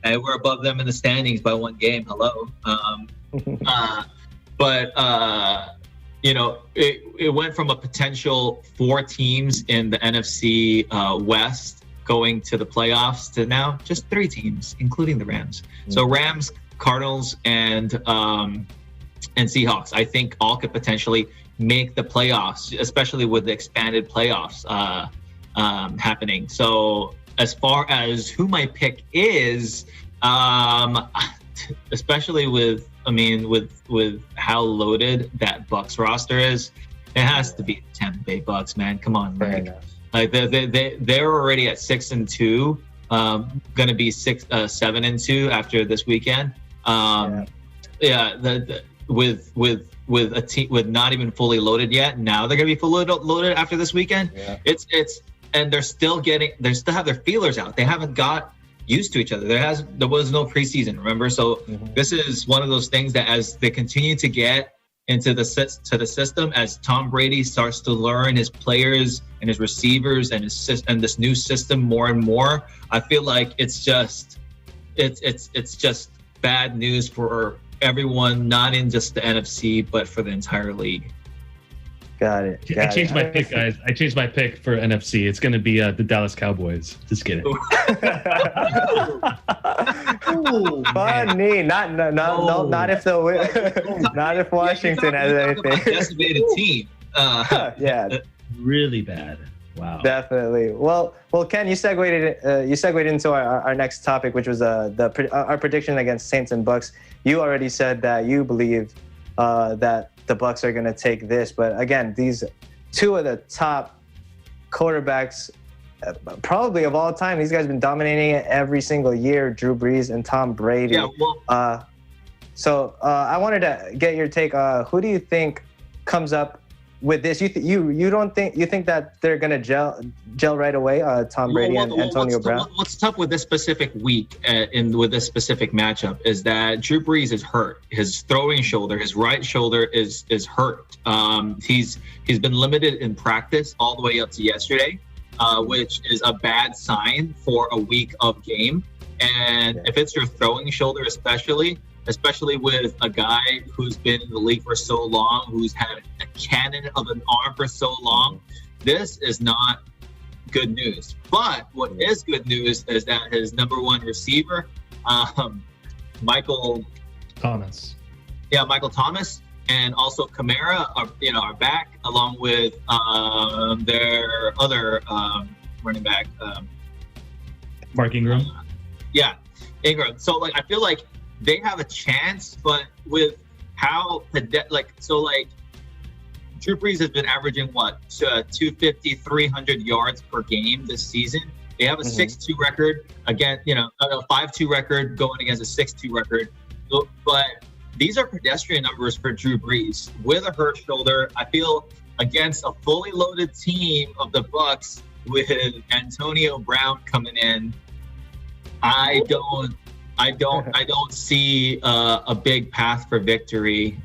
Speaker 2: we're above them in the standings by one game. Hello. You know, it went from a potential 4 teams in the NFC West going to the playoffs to now just 3 teams, including the Rams. So Rams, Cardinals, and Seahawks, I think all could potentially make the playoffs, especially with the expanded playoffs happening. So as far as who my pick is, especially with how loaded that Bucs roster is, it has to be the Tampa Bay Bucs, man. Come on, like they're already at 6-2, going to be 7-2 after this weekend. With a team with not even fully loaded yet. Now they're going to be fully loaded after this weekend. Yeah. And they're still have their feelers out. They haven't got used to each other. There was no preseason, remember? So this is one of those things that as they continue to get into the system as Tom Brady starts to learn his players and his receivers and this new system more and more. I feel like it's just bad news for everyone, not in just the NFC, but for the entire league.
Speaker 1: Got it.
Speaker 3: I changed my pick, guys. I changed my pick for NFC. It's going to be the Dallas Cowboys. Just kidding.
Speaker 1: Funny. Not if not if Washington has anything.
Speaker 2: Decimated team.
Speaker 1: Yeah.
Speaker 3: Really bad. Wow.
Speaker 1: Definitely. Well, Ken, you segued into our next topic, which was our prediction against Saints and Bucks. You already said that you believe that the Bucks are going to take this, but again, these two of the top quarterbacks probably of all time. These guys have been dominating it every single year. Drew Brees and Tom Brady.
Speaker 2: Yeah. Well.
Speaker 1: So I wanted to get your take. Who do you think comes up with this? You think that they're gonna gel right away? Tom Brady and Antonio Brown.
Speaker 2: What's tough with this specific week with this specific matchup is that Drew Brees is hurt. His throwing shoulder, his right shoulder is hurt. He's been limited in practice all the way up to yesterday, which is a bad sign for a week of game. And if it's your throwing shoulder, especially with a guy who's been in the league for so long, who's had a cannon of an arm for so long, this is not good news. But what is good news is that his number one receiver, Michael Thomas. Yeah, Michael Thomas, and also Kamara are back, along with their other running back,
Speaker 3: Mark Ingram.
Speaker 2: Ingram. So I feel like they have a chance, but with how Drew Brees has been averaging 250, 300 yards per game this season. They have a 6-2 record again, a 5-2 record going against a 6-2 record. But these are pedestrian numbers for Drew Brees with a hurt shoulder. I feel against a fully loaded team of the Bucks with Antonio Brown coming in, I don't see a big path for victory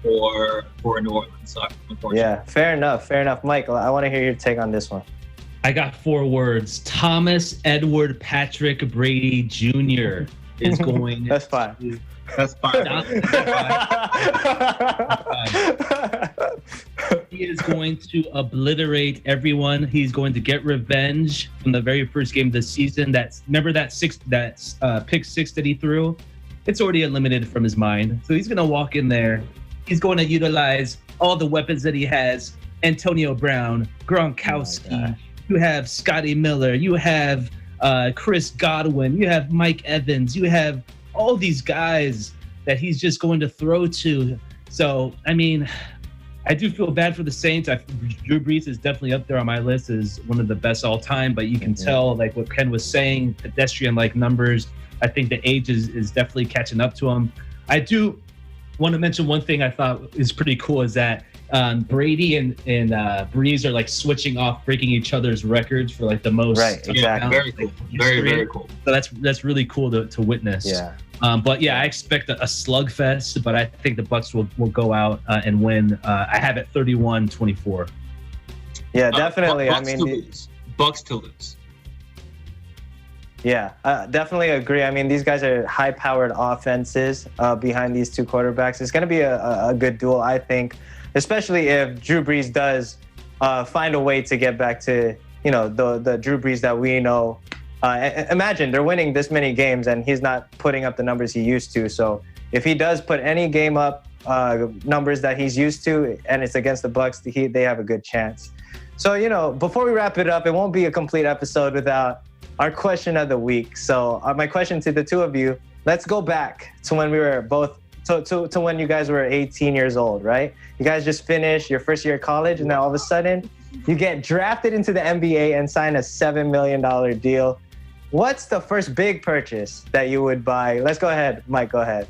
Speaker 2: for New Orleans. Unfortunately.
Speaker 1: Yeah, fair enough. Michael, I want to hear your take on this one.
Speaker 3: I got 4 words. Thomas Edward Patrick Brady Jr. is going.
Speaker 1: That's fine.
Speaker 3: He is going to obliterate everyone. He's going to get revenge from the very first game of the season. Remember that pick six that he threw? It's already eliminated from his mind. So he's going to walk in there. He's going to utilize all the weapons that he has. Antonio Brown, Gronkowski. You have Scotty Miller. You have Chris Godwin. You have Mike Evans. You have all these guys that he's just going to throw to. So, I mean, I do feel bad for the Saints. Drew Brees is definitely up there on my list as one of the best all time, but you can tell, like what Ken was saying, pedestrian-like numbers. I think the age is definitely catching up to him. I do want to mention one thing I thought is pretty cool is that Brady and Brees are like switching off, breaking each other's records for like the most.
Speaker 1: Right, exactly.
Speaker 2: Very cool. Very cool.
Speaker 3: So that's really cool to witness.
Speaker 1: Yeah.
Speaker 3: But yeah, I expect a slugfest, but I think the Bucks will go out and win. I have it 31-24.
Speaker 1: Yeah, definitely.
Speaker 2: Bucks to lose.
Speaker 1: Yeah, definitely agree. I mean, these guys are high-powered offenses behind these two quarterbacks. It's going to be a good duel, I think, especially if Drew Brees does find a way to get back to, the Drew Brees that we know. Imagine they're winning this many games and he's not putting up the numbers he used to. So if he does put any game up numbers that he's used to and it's against the Bucks, they have a good chance. So, before we wrap it up, it won't be a complete episode without our question of the week. So my question to the two of you, let's go back to when we were both, to when you guys were 18 years old, right? You guys just finished your first year of college and then all of a sudden you get drafted into the NBA and sign a $7 million deal. What's the first big purchase that you would buy? Let's go ahead. Mike, go ahead.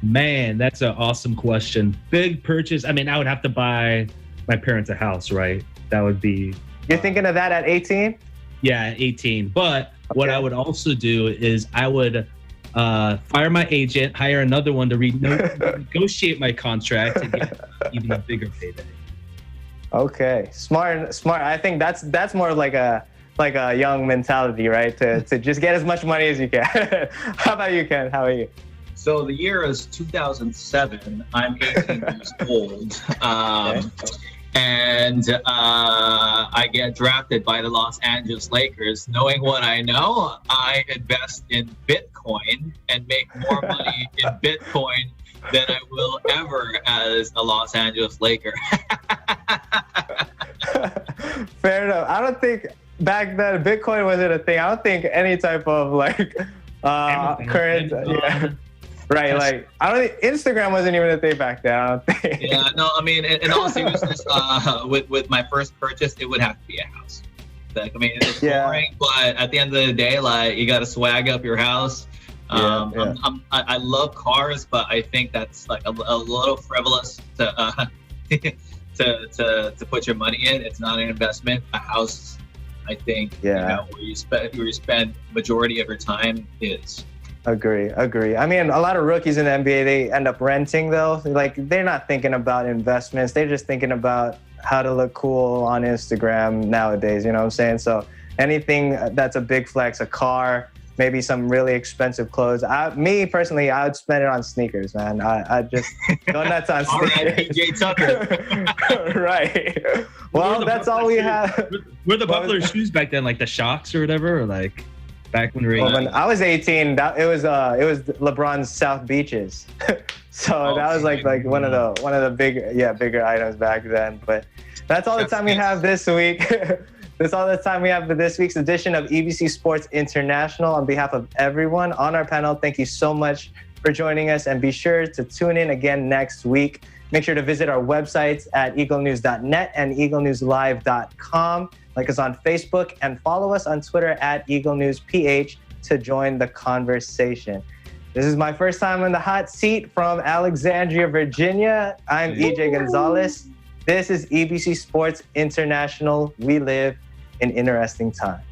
Speaker 3: Man, that's an awesome question. Big purchase. I mean, I would have to buy my parents a house, right? That would be...
Speaker 1: You're thinking of that at 18?
Speaker 3: Yeah, 18. But what I would also do is I would fire my agent, hire another one to negotiate my contract and get even a bigger payday.
Speaker 1: Okay, smart. I think that's more like a young mentality, right? To just get as much money as you can. How about you, Ken? How are you?
Speaker 2: So the year is 2007. I'm 18 years old. And I get drafted by the Los Angeles Lakers. Knowing what I know, I invest in Bitcoin and make more money in Bitcoin than I will ever as a Los Angeles Laker.
Speaker 1: Fair enough. I don't think back then Bitcoin wasn't a thing. I don't think any type of current. Right, like I don't think Instagram wasn't even a thing back then. I don't think.
Speaker 2: Yeah, no, I mean, in all seriousness, with my first purchase, it would have to be a house. Like, I mean, it's boring, but at the end of the day, like you got to swag up your house. I love cars, but I think that's like a little frivolous to to put your money in. It's not an investment. A house, I think, where you spend majority of your time is.
Speaker 1: Agree. I mean, a lot of rookies in the NBA, they end up renting though. Like they're not thinking about investments. They're just thinking about how to look cool on Instagram nowadays. You know what I'm saying? So anything that's a big flex, a car, maybe some really expensive clothes. Me personally, I would spend it on sneakers, man. I just go nuts on sneakers.
Speaker 2: All right, PJ Tucker.
Speaker 1: Right. Well, that's all we have.
Speaker 3: Were the popular shoes back then, like the Shocks or whatever, or like? Back when we were
Speaker 1: when I was 18, it was LeBron's South Beaches, so that was like one of the bigger items back then. But that's all the time we have this week. That's all the time we have for this week's edition of EBC Sports International. On behalf of everyone on our panel, thank you so much for joining us, and be sure to tune in again next week. Make sure to visit our websites at eaglenews.net and eaglenewslive.com. Like us on Facebook and follow us on Twitter at EagleNewsPH to join the conversation. This is my first time in the hot seat from Alexandria, Virginia. I'm EJ Gonzalez. This is EBC Sports International. We live in interesting times.